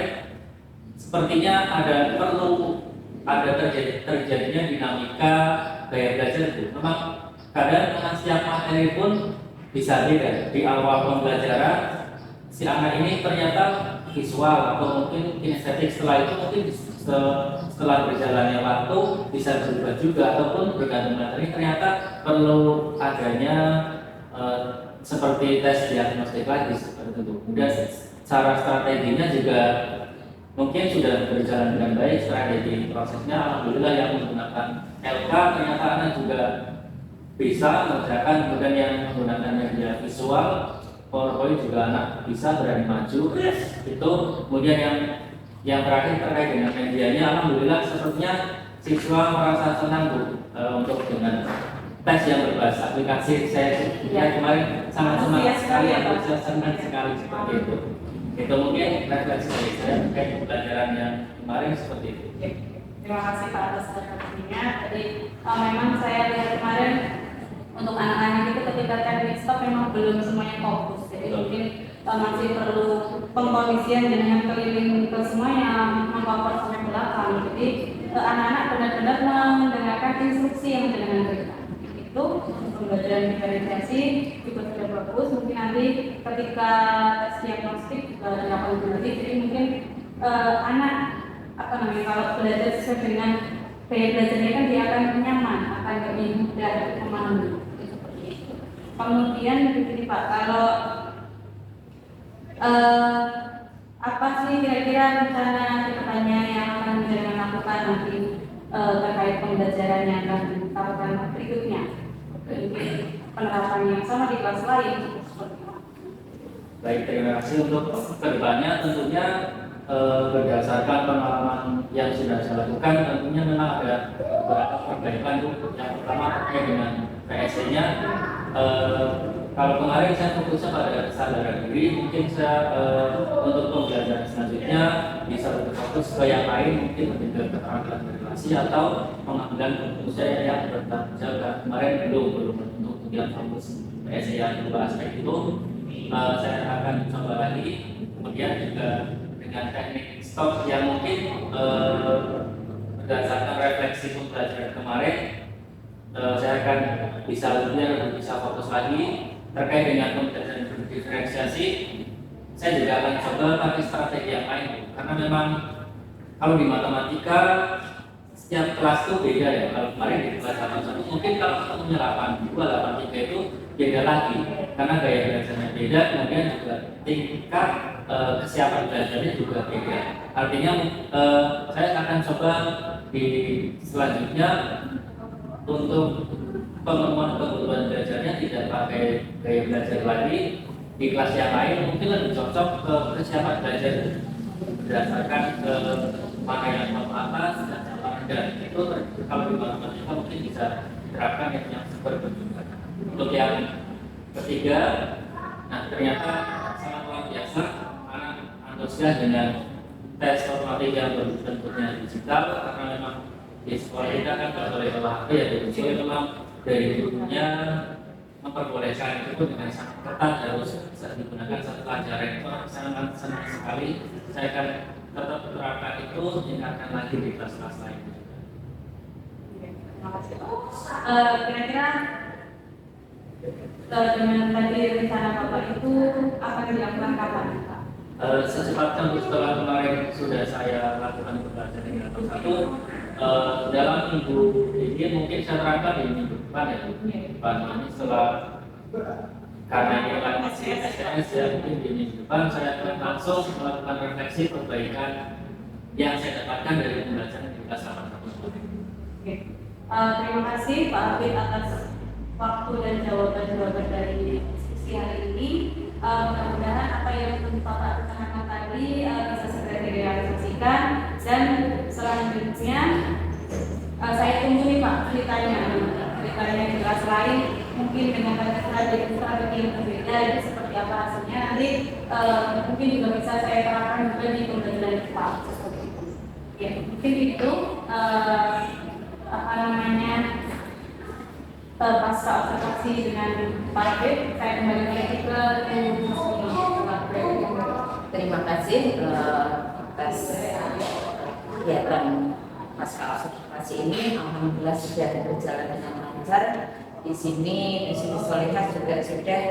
sepertinya perlu terjadinya dinamika gaya belajar itu. Memang kadang dengan setiap materi pun bisa beda. Di awal pembelajaran si anak ini ternyata visual atau mungkin kinestetik, setelah itu mungkin setelah berjalannya waktu bisa berubah juga, ataupun bergantung materi ternyata perlu adanya seperti tes diagnostik lagi seperti itu. Kemudian cara strateginya juga mungkin sudah berjalan dengan baik, strategi prosesnya alhamdulillah yang menggunakan LK ternyata anak juga bisa mengerjakan, kemudian yang menggunakan media visual PowerPoint juga anak bisa berani maju itu. Kemudian yang terakhir terkait dengan medianya, alhamdulillah sepertinya siswa merasa senang Bu untuk dengan tes yang berbahasa aplikasi. Saya kemarin sangat semangat sekali, senang sekali seperti itu. Itu mungkin refleksi dari saya terkait pembelajaran yang kemarin seperti itu. Terima kasih Pak atas refleksinya. Jadi memang saya lihat kemarin untuk anak-anak itu ketika teknik stop memang belum semuanya fokus. Jadi mungkin masih perlu pengkondisian dengan keliling ke semuanya, mengcover sampai belakang. Jadi anak-anak benar-benar mendengarkan instruksi yang dengan mereka. Itu pembelajaran diferensiasi juga sudah bagus. Mungkin nanti ketika tes diagnostik juga dilakukan kembali. Jadi mungkin anak kalau belajar sesuai dengan gaya belajarnya kan dia akan nyaman, akan lebih mudah memahami. Seperti itu. Kemudian begini Pak, kalau apa sih kira-kira rencana kedepannya yang akan menjadi lakukan nanti terkait pembelajaran yang akan dilakukan berikutnya? Mungkin penerapan yang sama di kelas lain. Baik, terima kasih. Untuk kedepannya tentunya berdasarkan pengalaman yang sudah saya lakukan, tentunya memang ada beberapa perbaikan. Yang pertama terkait dengan PSC-nya. Kalau kemarin saya fokusnya pada kesadaran diri, mungkin saya untuk pembelajaran selanjutnya bisa lebih fokus ke yang lain, mungkin lebih ke keterampilan relasi atau pengambilan keputusan yang bertanggung jawab. Kemarin belum untuk yang fokus PSC yang dua aspek itu, saya akan coba lagi. Kemudian juga dengan teknik stop yang mungkin berdasarkan refleksi pembelajaran kemarin, saya akan bisa fokus lagi terkait dengan pembelajaran diferensiasi. Saya juga akan coba pakai strategi yang lain, karena memang kalau di matematika setiap kelas itu beda ya. Kalau kemarin di kelas 81 mungkin kalau ketemunya 82, 83 itu beda lagi, karena gaya belajarnya beda, kemudian juga tingkat kesiapan belajarnya juga beda. Artinya saya akan coba di selanjutnya untuk pemenuhan kebutuhan belajarnya tidak pakai gaya belajar lagi. Di kelas yang lain mungkin lebih cocok ke kesiapan belajar berdasarkan mana yang sama atas dan sama rendah. Itu kalau di matematika mungkin bisa diterapkan yang seperti itu. Untuk yang ketiga, nah ternyata sangat luar biasa anak antusias dengan tes formatif yang bentuknya digital, karena memang di sekolah kita kan tidak boleh bawa HP ya, jadi memang dari dulunya memperbolehkan itu dengan sangat ketat, harus digunakan satu pelajaran. Itu sangat senang sekali. Saya akan tetap menerapkan itu, tingkatkan lagi di kelas-kelas lain. Terima kasih Pak. Kira-kira dengan tadi rencana Bapak itu akan dilakukan kapan Pak? Secepatnya setelah kemarin sudah saya lakukan pembelajaran dengan satu dalam minggu ini, mungkin saya terangkan di minggu depan ya. Depan ini setelah, karena ini kan masih STS ya, mungkin di minggu depan saya akan langsung melakukan refleksi perbaikan yang saya dapatkan dari pembelajaran di kelas 81. Terima kasih Pak Abid atas waktu dan jawaban-jawaban dari diskusi hari ini. Mudah-mudahan apa yang Bapak rencanakan tadi bisa segera direalisasikan, dan selanjutnya saya tunggu nih Pak ceritanya di kelas lain, mungkin dengan strategi yang berbeda itu seperti apa hasilnya. Nanti mungkin juga bisa saya terapkan juga di pembelajaran kita seperti itu. Ya, mungkin itu pasca observasi dengan Pak Abid, saya kembali lagi ke Terima kasih atas atas kegiatan pasca observasi ini. Alhamdulillah sudah berjalan dengan lancar. Di sini Solehah juga sudah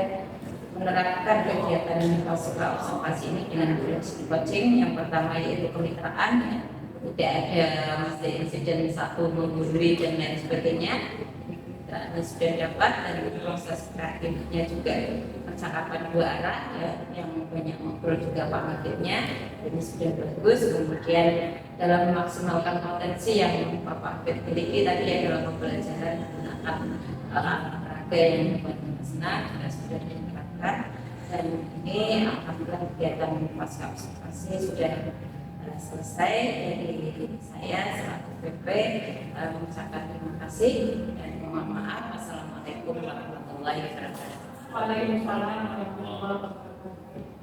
menerapkan kegiatan pasca observasi ini dengan prinsip coaching. Yang pertama yaitu kemitraan, ya. Tidak ada mesti insiden satu menggurui dan lain sebagainya. Ini sudah dapat, dan proses kreatifnya juga percakapan dua arah, ya, yang banyak ngobrol juga Pak Magirnya, ini sudah bagus. Kemudian dalam memaksimalkan potensi yang Bapak Hafid miliki tadi ya dalam pembelajaran menggunakan olahraga yang membuat senang juga sudah diterapkan, dan ini alhamdulillah kegiatan pasca observasi sudah selesai. Jadi saya selaku PP mengucapkan terima kasih dan mohon maaf. Assalamualaikum warahmatullahi wabarakatuh. Waalaikumsalam warahmatullahi wabarakatuh.